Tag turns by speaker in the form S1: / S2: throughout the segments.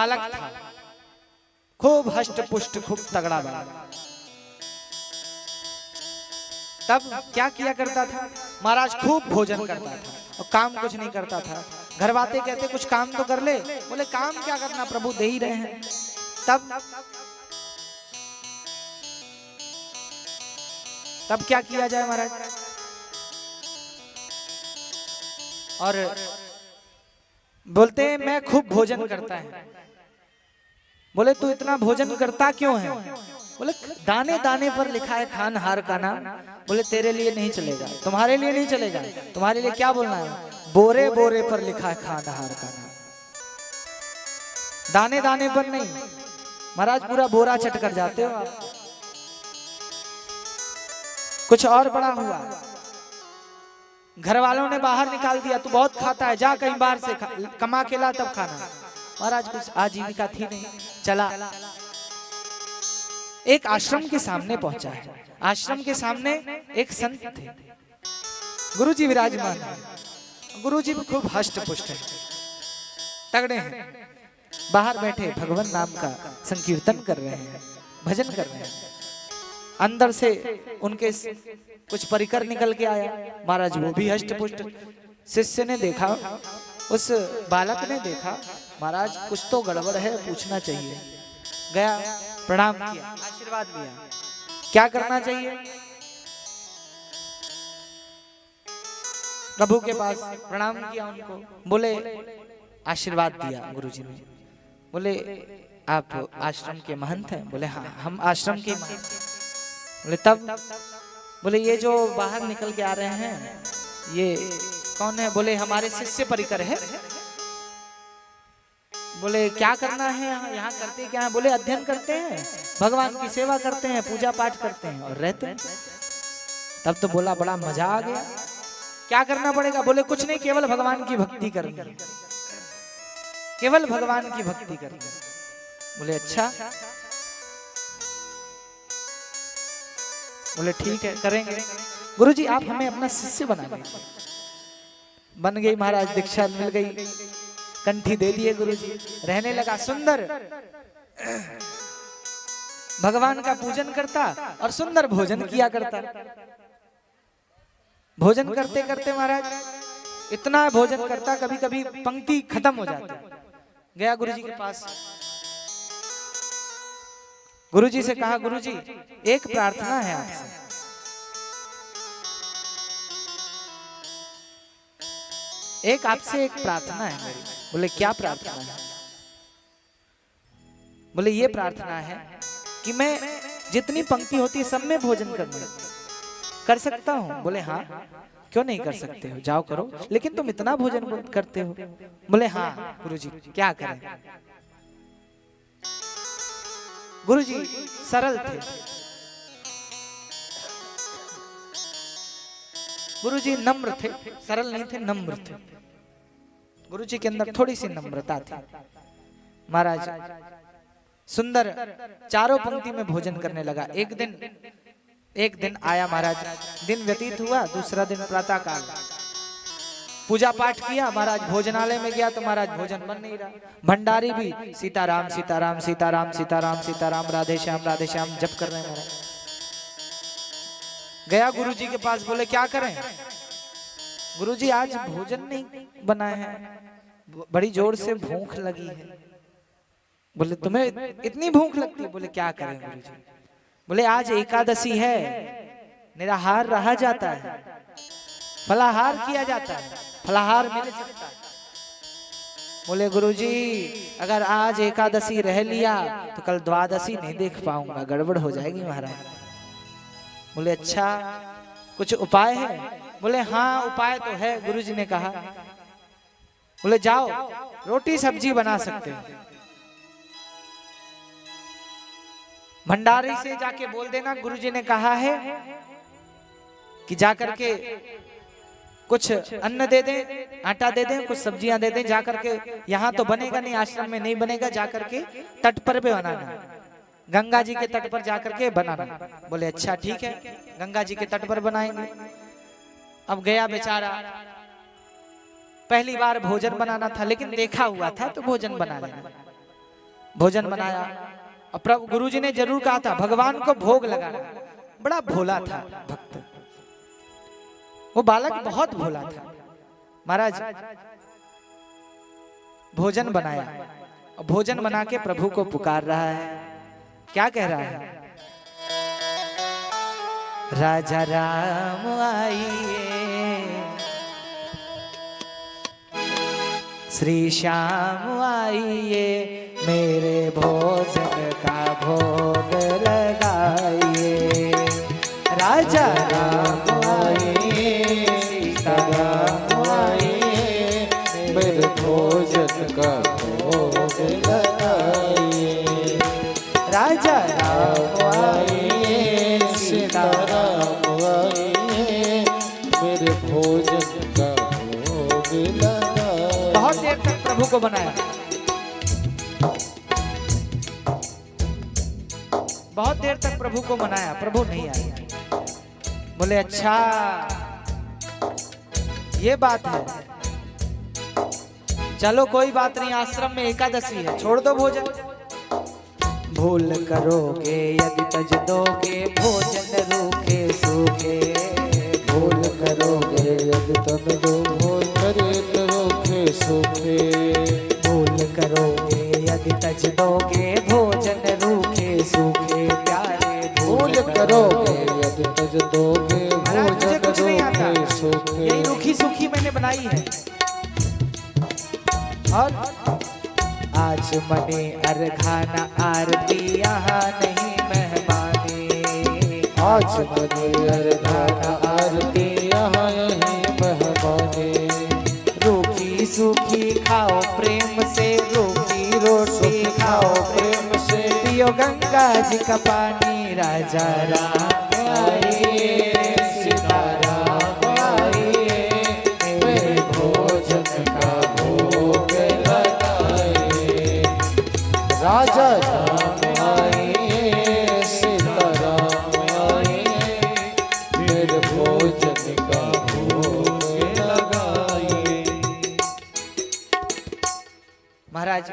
S1: बालक था, खूब हष्ट पुष्ट, खूब तगड़ा बालक। तब क्या किया करता था महाराज, खूब भोजन करता था और काम कुछ नहीं करता था। घर वाले कहते कुछ काम तो कर ले, बोले काम क्या करना, प्रभु दे ही रहे हैं। तब क्या किया जाए महाराज, और बोलते हैं मैं खूब भोजन करता है। बोले तू इतना भोजन करता क्यों है? बोले दाने दाने पर लिखा है खान हार का नाम। बोले तेरे लिए नहीं चलेगा, तुम्हारे लिए नहीं चलेगा, तुम्हारे लिए क्या बोलना है, बोरे बोरे पर लिखा है खान हार का नाम, दाने दाने पर नहीं। महाराज पूरा बोरा चट कर जाते हो आप। कुछ और बड़ा हुआ, घर वालों ने बाहर निकाल दिया, तू बहुत खाता है, जा कहीं बाहर से कमा के ला तब खाना। महाराज कुछ आजीविका थी नहीं, चला एक आश्रम के सामने पहुंचा है। आश्रम के सामने एक संत थे, गुरुजी विराजमान है। गुरुजी भी खूब हष्ट पुष्ट है, तगड़े हैं, बाहर बैठे भगवान नाम का संकीर्तन कर रहे हैं, भजन कर रहे हैं। अंदर से उनके कुछ परिकर निकल के आया। महाराज वो भी हष्ट पुष्ट। शिष्य ने देखा, उस बालक ने देखा, महाराज कुछ तो गड़बड़ है, पूछना चाहिए। गया, प्रणाम किया, आशीर्वाद लिया। क्या करना चाहिए? प्रभु के पास प्रणाम किया उनको, बोले आशीर्वाद दिया गुरुजी ने। बोले आप आश्रम के महंत हैं? बोले हाँ हम आश्रम के महंत। बोले तब? बोले ये जो बाहर निकल के आ रहे हैं ये कौन है? बोले हमारे शिष्य परिकर है। बोले क्या करना है यहाँ करते क्या है? बोले अध्ययन करते हैं, भगवान की सेवा करते हैं, पूजा पाठ करते हैं और रहते हैं। तब तो बोला बड़ा मजा आ गया। क्या करना पड़ेगा? बोले कुछ नहीं, केवल भगवान की भक्ति करनी है, केवल भगवान की भक्ति करनी है। बोले अच्छा। बोले ठीक है करेंगे। गुरुजी आप हमें अपना शिष्य बना लीजिए। बन गई महाराज, दीक्षा मिल गई, कंठी दे दिए गुरुजी। रहने लगा सुंदर, भगवान का पूजन करता और सुंदर भोजन किया करता। भोजन करते करते महाराज इतना भोजन करता, कभी कभी पंक्ति खत्म हो जाती। गया गुरुजी के पास, गुरुजी से कहा गुरुजी एक प्रार्थना है आपसे। एक आपसे एक प्रार्थना है मेरी। बोले क्या प्रार्थना है? बोले ये प्रार्थना है कि मैं जितनी पंक्ति होती है सब में भोजन कर सकता हूँ। बोले हाँ क्यों नहीं कर सकते हो, जाओ करो, लेकिन तुम इतना भोजन करते हो। बोले हाँ गुरुजी क्या करें। गुरुजी सरल थे, गुरुजी नम्र थे, सरल नहीं थे, नम्र थे। गुरुजी के अंदर थोड़ी सी नम्रता थी। महाराज सुंदर चारों पंक्ति में भोजन करने लगा। एक दिन आया महाराज, दिन व्यतीत हुआ, दूसरा दिन प्रातः काल पूजा पाठ किया। महाराज भोजनालय में गया तो महाराज भोजन बन नहीं रहा। भंडारी भी सीताराम सीताराम सीताराम सीताराम सीताराम राधे श्याम जप कर रहे हैं महाराज। गया गुरुजी के पास, बोले क्या करें? गुरुजी आज भोजन नहीं बना है, बड़ी जोर से भूख लगी है। बोले तुम्हें इतनी भूख लगती है? बोले क्या करें गुरुजी? बोले आज एकादशी है, निराहार रहा जाता है, फलाहार किया जाता है, फलाहार मिल सकता है। बोले गुरुजी अगर आज एकादशी रह लिया तो कल द्वादशी नहीं देख पाऊंगा, गड़बड़ हो जाएगी महाराज। बोले अच्छा कुछ उपाय है? बोले हाँ उपाय तो है। गुरुजी ने कहा बोले जाओ रोटी सब्जी बना सकते हो, भंडारी से जाके बोल देना गुरुजी ने कहा है कि जाकर के कुछ अन्न दे दें, आटा दे दें, कुछ सब्जियां दे दें, जाकर के यहाँ तो बनेगा नहीं, आश्रम में नहीं बनेगा, जाकर के तट पर भी बनाना, गंगा जी के तट पर जाकर के बनाना। बोले अच्छा ठीक है, गंगा जी के तट पर बनाएंगे। अब गया बेचारा, पहली बार भोजन बनाना था लेकिन देखा हुआ था तो भोजन बना लेना। भोजन बनाया। और प्रभु गुरुजी ने जरूर कहा था भगवान को भोग लगाना। बड़ा भोला था भक्त, वो बालक बहुत भोला था। महाराज भोजन बनाया और भोजन बना के प्रभु को पुकार रहा है। क्या कह रहा है? राजा राम आइए, श्री श्याम आइए, मेरे भोजन का भोग लगाइए। राजा राम आइए, सीता राम आइए,
S2: मेरे भोजन का भोग लगाइए।
S1: राजा राम आइए,
S2: सीता राम आइए, मेरे भोजन का भोग लगाइए।
S1: बहुत देर तक प्रभु को बनाया, बहुत देर तक प्रभु को मनाया, प्रभु नहीं आए। बोले अच्छा ये बात है, चलो कोई बात नहीं, आश्रम में एकादशी है, छोड़ दो भोजन। भूल करोगे यदि तज दोगे, भोजन रूखे सूखे।
S2: भूल करोगे यदि तुम दो भोजन रूखे सूखे।
S1: भूल करोगे यदि तज दोगे, भोजन रूखे सूखे। प्यारे
S2: भूल करोगे यदि तज दोगे,
S1: महाराज मुझे कुछ नहीं आता,
S2: रूखे सूखे।
S1: यही रूखी सूखी मैंने बनाई है। और आज मने अरघाना आरती, यहाँ नहीं मेहमानी।
S2: आज मने अरघाना आरती, यहाँ यही मेहमानी।
S1: रूखी सूखी खाओ प्रेम से, रूखी रोटी खाओ
S2: प्रेम से।
S1: पियो गंगा जी का पानी। राजा राम आइए, सीता राम आइए,
S2: मेरे भोजन का भोग लगाइए। राजा राम आइए, सीता राम आइए, मेरे भोजन का भोग लगाइए।
S1: महाराज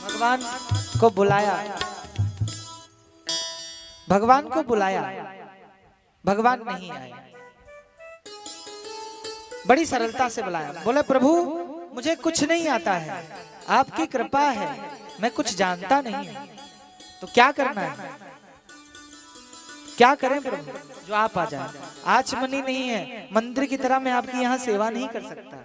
S1: भगवान को बुलाया, भगवान को बुलाया, भगवान नहीं आए। बड़ी सरलता से बुलाया, बोले प्रभु मुझे कुछ नहीं आता है, आपकी कृपा है, मैं कुछ जानता नहीं हूं, तो क्या करना है? क्या करें प्रभु? जो आप आ जाए। आचमनी नहीं है, मंदिर की तरह मैं आपकी यहाँ सेवा नहीं कर सकता।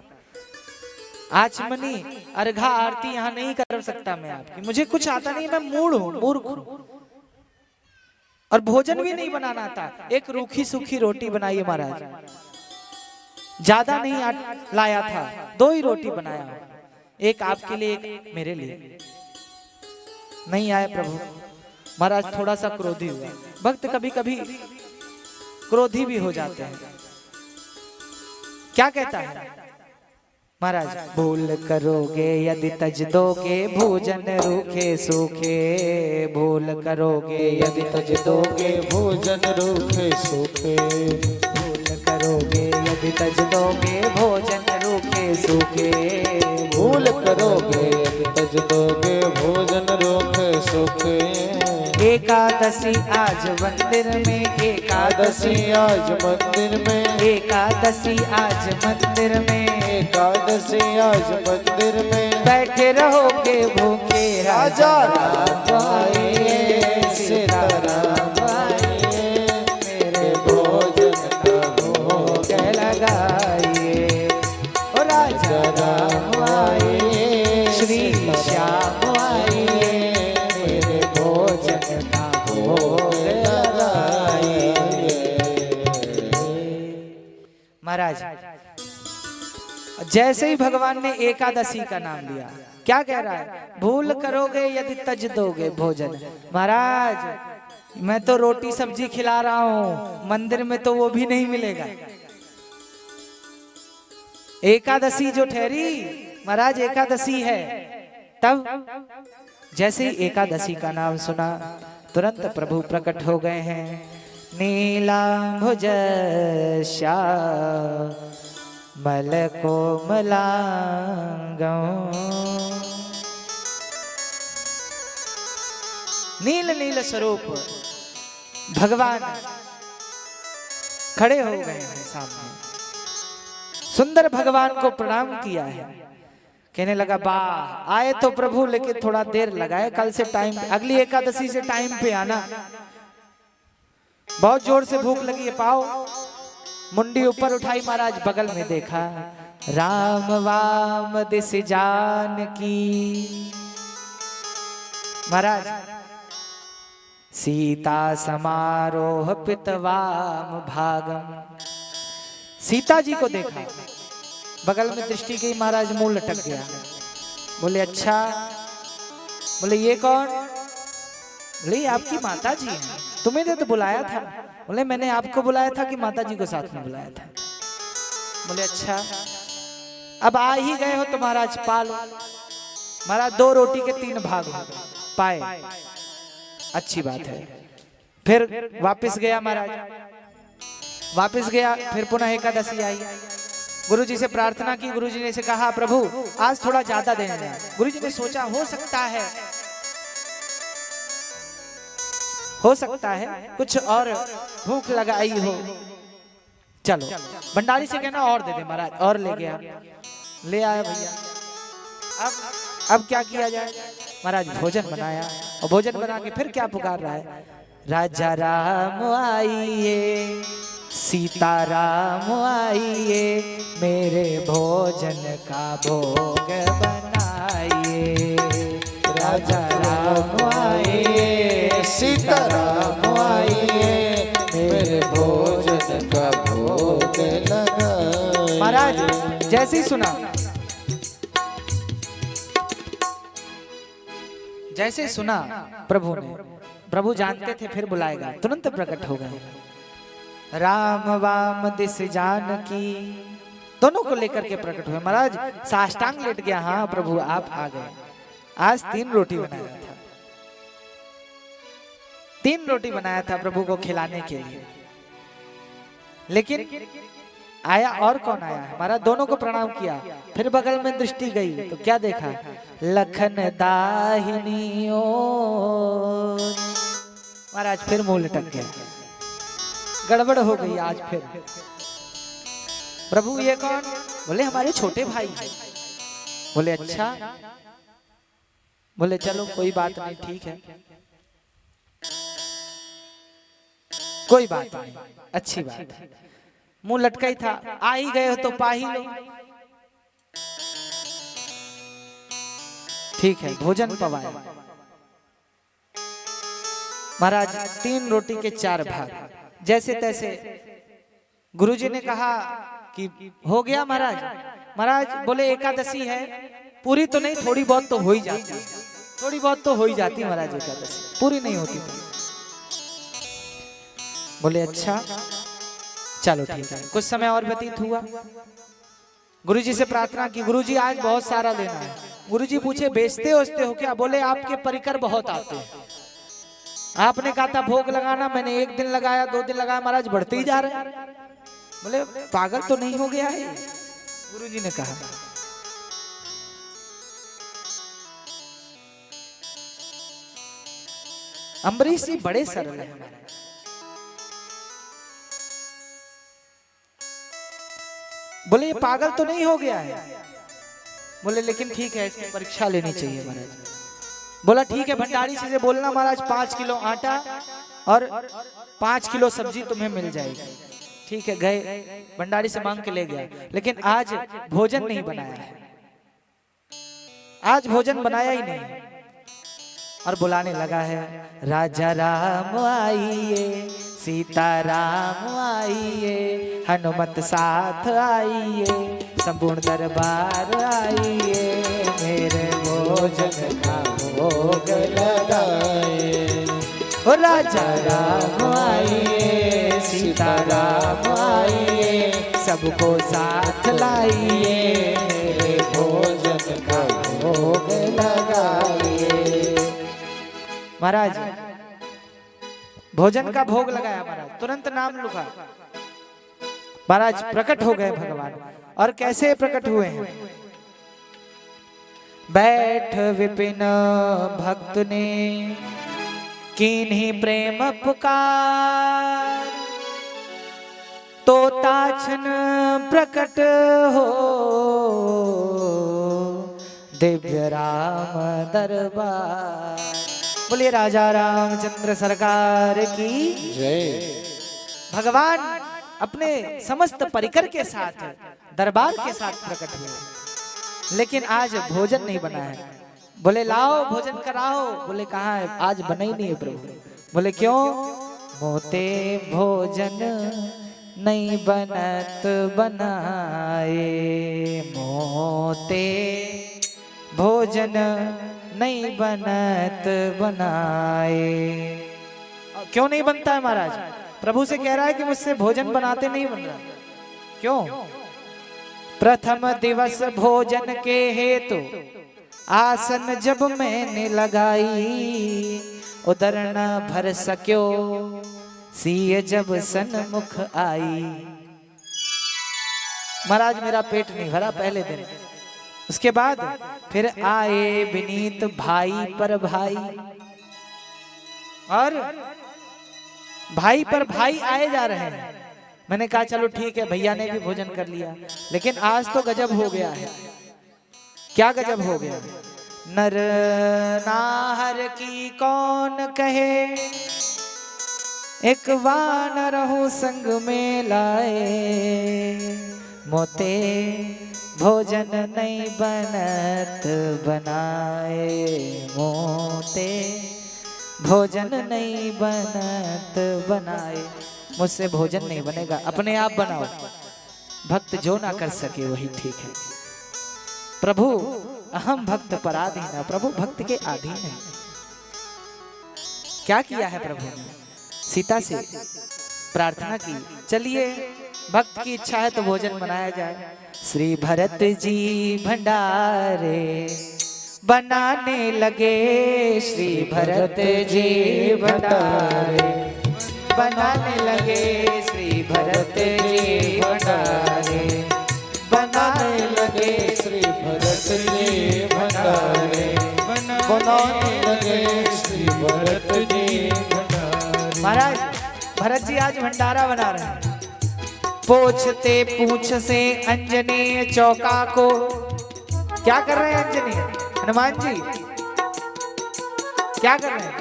S1: आचमनी अर्घा आरती यहाँ नहीं कर सकता मैं आपकी, मुझे कुछ आता नहीं, मैं मूढ़ हूँ, मूर्ख हूँ। और भोजन भी नहीं बनाना आता। एक रूखी सूखी रोटी बनाई महाराज, ज्यादा नहीं लाया था, 2 ही रोटी बनाया, एक आपके लिए एक मेरे लिए। नहीं आए प्रभु। महाराज थोड़ा सा क्रोधी हुआ। भक्त कभी कभी क्रोधी भी हो जाते हैं। क्या कहता है महाराज? भूल करोगे यदि तज दोगे, भोजन रूखे सूखे। भूल करोगे यदि तज दोगे,
S2: भोजन रूखे सूखे।
S1: भूल करोगे यदि तज दोगे, भोजन रूखे सूखे।
S2: भूल करोगे यदि तज दोगे, भोजन रूखे सूखे।
S1: एकादशी आज मंदिर में,
S2: एकादशी आज मंदिर में,
S1: एकादशी आज मंदिर में,
S2: एकादशी आज मंदिर में।
S1: बैठे रहोगे भूखे।
S2: राजा राम आइए, सीता राम आइए, मेरे भोजन का भोग
S1: लगाइए। ओ राजा राम आइए, श्री श्याम आइए, मेरे भोजन का भोग लगाइए। महाराज जैसे ही भगवान ने एकादशी का नाम लिया, क्या कह रहा है? भूल करोगे यदि तज दोगे भोजन। महाराज मैं तो रोटी सब्जी खिला रहा हूं, मंदिर में तो वो भी नहीं मिलेगा। एकादशी जो ठहरी महाराज, एकादशी है। तब जैसे ही एकादशी का नाम सुना, तुरंत प्रभु प्रकट हो गए हैं। नीलांभुज श्यामल कोमलांगं, नील नील स्वरूप भगवान खड़े हो गए हैं सामने। सुंदर भगवान को प्रणाम किया है। कहने लगा वाह, आए तो प्रभु लेकिन थोड़ा देर लगाए, कल से टाइम, अगली एकादशी से टाइम पे आना, बहुत जोर से भूख लगी है। पाओ मुंडी ऊपर उठाई महाराज, बगल में देखा राम वाम दिस जानकी। महाराज सीता समारोह पितवाम भागम, सीता जी को देखा, बगल में दृष्टि गई, महाराज मुंह लटक गया। बोले अच्छा, बोले ये कौन? बोले आपकी माता जी हैं, तुम्हें तो बुलाया था। बोले मैंने आपको बुलाया था कि माता जी को साथ में बुलाया था? बोले अच्छा, अब आ ही गए हो तो महाराज पालो। महाराज 2 रोटी के 3 भाग पाए, अच्छी बात है। फिर वापस गया महाराज, वापस गया, फिर पुनः एकादशी आई। गुरुजी से प्रार्थना की, गुरुजी ने से कहा प्रभु आज थोड़ा ज्यादा देना है। गुरुजी ने सोचा हो सकता है कुछ और भूख लगाई हो, चलो भंडारी से कहना और दे दे महाराज, और ले गया, ले आया भैया। अब क्या किया जाए? महाराज भोजन बनाया, और भोजन बना के फिर क्या पुकार रहा है, राजा राम आइए, सीता राम आइए, मेरे भोजन का भोग बनाइए। राजा राम आइए,
S2: सीता राम आइए, मेरे भोजन का भोग लगाइए।
S1: महाराज जैसे ही सुना, जैसे सुना प्रभु ने, प्रभु जानते थे फिर बुलाएगा, तुरंत प्रकट हो गए। राम वाम दिस जानकी, दोनों को लेकर के प्रकट हुए। महाराज साष्टांग लेट गया, हाँ प्रभु आप आ गए। आज 3 रोटी बनाया था, 3 रोटी बनाया था प्रभु को खिलाने के लिए, लेकिन आया और कौन आया है? महाराज दोनों को प्रणाम किया, फिर बगल में दृष्टि गई तो क्या देखा, लखन दाहिनी ओर। महाराज फिर मुंह लटक गया, गड़बड़ हो गई आज फिर। प्रभु ये कौन? बोले हमारे छोटे भाई। बोले अच्छा, बोले चलो कोई बात नहीं, ठीक है, कोई बात नहीं, अच्छी बात है। मुंह लटका ही था, आ ही गए हो तो पा ही लो, ठीक है। भोजन पवाया महाराज, 3 रोटी के 4 भाग, जैसे तैसे। गुरुजी ने कहा कि हो गया महाराज। महाराज बोले एकादशी है, पूरी तो नहीं, थोड़ी बहुत तो हो ही जाती, थोड़ी बहुत तो हो ही जाती महाराज, एकादशी पूरी नहीं होती थी। बोले अच्छा चलो ठीक है। कुछ समय और व्यतीत हुआ, गुरुजी से प्रार्थना की, गुरुजी आज बहुत सारा लेना है। गुरुजी पूछे बेचते हो क्या? बोले आपके परिकर बहुत आते हैं। आपने कहा था भोग लगाना, मैंने 1 दिन लगाया, 2 दिन लगाया, महाराज बढ़ते ही जा रहे हैं। बोले पागल तो नहीं हो गया है? गुरुजी ने कहा अम्बरीश जी बड़े सरल हैं। बोले ये पागल तो नहीं हो गया है? बोले लेकिन ठीक है, इसकी परीक्षा लेनी चाहिए महाराज। बोला ठीक है, भंडारी से बोलना महाराज 5 किलो आटा और 5 किलो सब्जी तुम्हें मिल जाएगी। ठीक है, गए भंडारी से मांग के ले गया, लेकिन आज भोजन नहीं बनाया है, आज भोजन बनाया ही नहीं। और बुलाने लगा है, राजा राम आइए, सीता राम आइए, हनुमत साथ आइए, संपूर्ण दरबार आइए, मेरे भोजन का भोग लगाए। ओ राजा राम आइए, सीता राम आइए, सबको साथ लाइए, मेरे भोजन का भोग लगाइए। महाराज भोजन का भोग लगाया, महाराज तुरंत नाम लिखा, महाराज प्रकट हो गए भगवान। और कैसे प्रकट हुए हैं? बैठ विपिन भक्त ने कीन्ही प्रेम पुकार, तो ताछन प्रकट हो, दिव्य राम दरबार। बोलिए राजा रामचंद्र सरकार की
S2: जय।
S1: भगवान अपने समस्त परिकर के साथ दरबार के साथ प्रकट हुए, लेकिन आज भोजन नहीं बना है। बोले लाओ भोजन कराओ, बोले कहाँ है, आज बना ही नहीं है प्रभु। बोले क्यों? मोते भोजन नहीं बनत बनाए, मोते भोजन नहीं बनत बनाए। क्यों नहीं बनता है महाराज? प्रभु से कह रहा है कि मुझसे भोजन बनाते नहीं बन रहा। क्यों? प्रथम दिवस भोजन के हेतु आसन जब मैंने लगाई, उदर न भर सक्यो सिय जब सन्मुख आई। महाराज मेरा पेट नहीं भरा पहले दिन। उसके बाद फिर आए विनीत भाई पर भाई, और भाई पर भाई आए जा रहे हैं। मैंने कहा चलो ठीक है, भैया ने भी भोजन कर लिया, लेकिन आज तो गजब हो गया है। क्या गजब हो गया? नर नाहर की कौन कहे, एक वानर हो संग में लाए, मोते भोजन नहीं बनत बनाए, मोते भोजन नहीं बनत बनाए। मुझसे भोजन नहीं बनेगा, अपने आप बनाओ। भक्त जो ना कर सके वही ठीक है। प्रभु अहम भक्त पराधीन, प्रभु भक्त के अधीन है। क्या किया है प्रभु ने? सीता से प्रार्थना की, चलिए भक्त की इच्छा है तो भोजन बनाया जाए। श्री भरत जी भंडारे बनाने लगे, श्री भरत जी भंडारे बनाने लगे, श्री भरत जी भंडारे
S2: बनाने लगे, श्री भरत जी भंडारे बनाने लगे, श्री भरत जी भंडारे।
S1: महाराज भरत जी आज भंडारा बना रहे हैं। पोछते पूछ से अंजनी चौका को, क्या कर रहे हैं अंजनी? हनुमान जी क्या कर रहे हैं?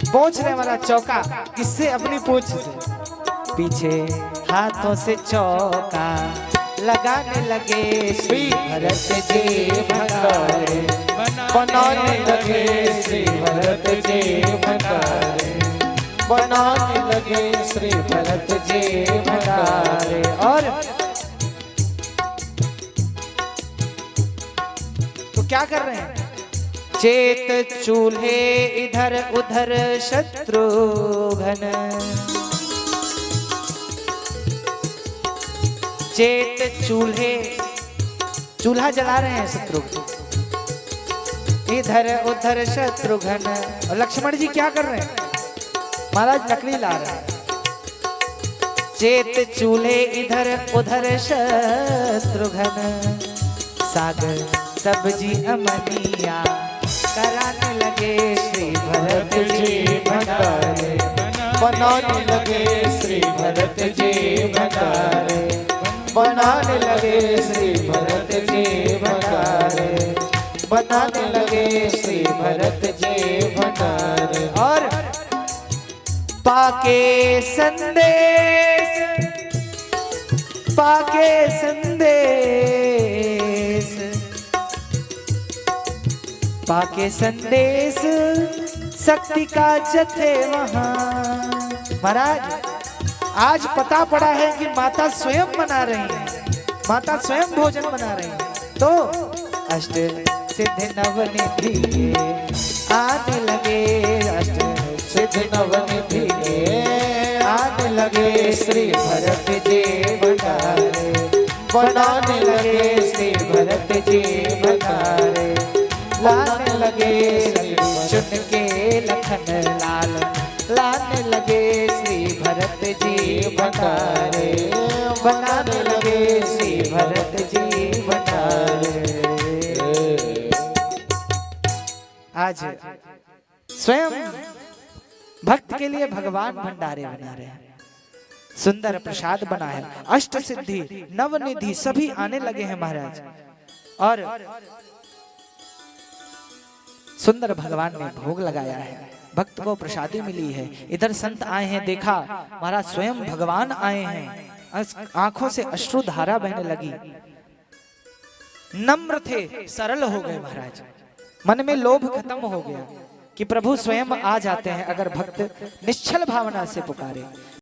S1: पोछने वाला चौका, किससे? अपनी पूछ से। पीछे हाथों से चौका लगाने लगे, श्री भरत जी भंडारे
S2: बनाने लगे, श्री भरत जी भंडारे बनाने लगे, श्री भरत जी भंडारे।
S1: और तो क्या कर रहे हैं? चेत चूल्हे इधर उधर शत्रुघ्न, चेत चूल्हे, चूल्हा जला रहे हैं शत्रुघ्न, इधर उधर शत्रुघ्न। और लक्ष्मण जी क्या कर रहे हैं? महाराज लकड़ी ला रहे हैं। चेत चूल्हे इधर उधर शत्रुघ्न, सागर सब्जी अमनिया कराने लगे, श्री भरत जी भंडारे
S2: बनाने लगे, श्री भरत जी भंडारे बनाने लगे, श्री भरत जी भंडारे बनाने लगे, श्री भरत जी भंडारे।
S1: और पाके संदेश, पाके संदेश, पाके संदेश शक्ति का जथे वहां। महाराज आज पता पड़ा है कि माता स्वयं बना रही है, माता स्वयं भोजन बना रही है। तो अष्ट सिद्ध नवनिधि आने लगे, अष्ट
S2: सिद्ध नवनिधि आने लगे, श्री भरत जी भंडारे बनाने लगे, श्री भरत जी भंडारे लाने लगे,
S1: चुन के लखन लाल लाने लगे, श्री भरत जी
S2: भंडारे
S1: बनाने लगे, श्री भरत जी भंडारे। आज स्वयं भक्त के लिए भगवान भंडारे बना रहे हैं, सुंदर प्रसाद बना है, अष्ट सिद्धि नवनिधि सभी आने लगे हैं महाराज। और सुंदर भगवान ने भोग लगाया है, भक्त को प्रसादी मिली है। इधर संत आए हैं, देखा महाराज स्वयं भगवान आए हैं, आंखों से अश्रुधारा बहने लगी। नम्र थे, सरल हो गए महाराज, मन में लोभ खत्म हो गया कि प्रभु स्वयं आ जाते हैं अगर भक्त निश्चल भावना से पुकारे।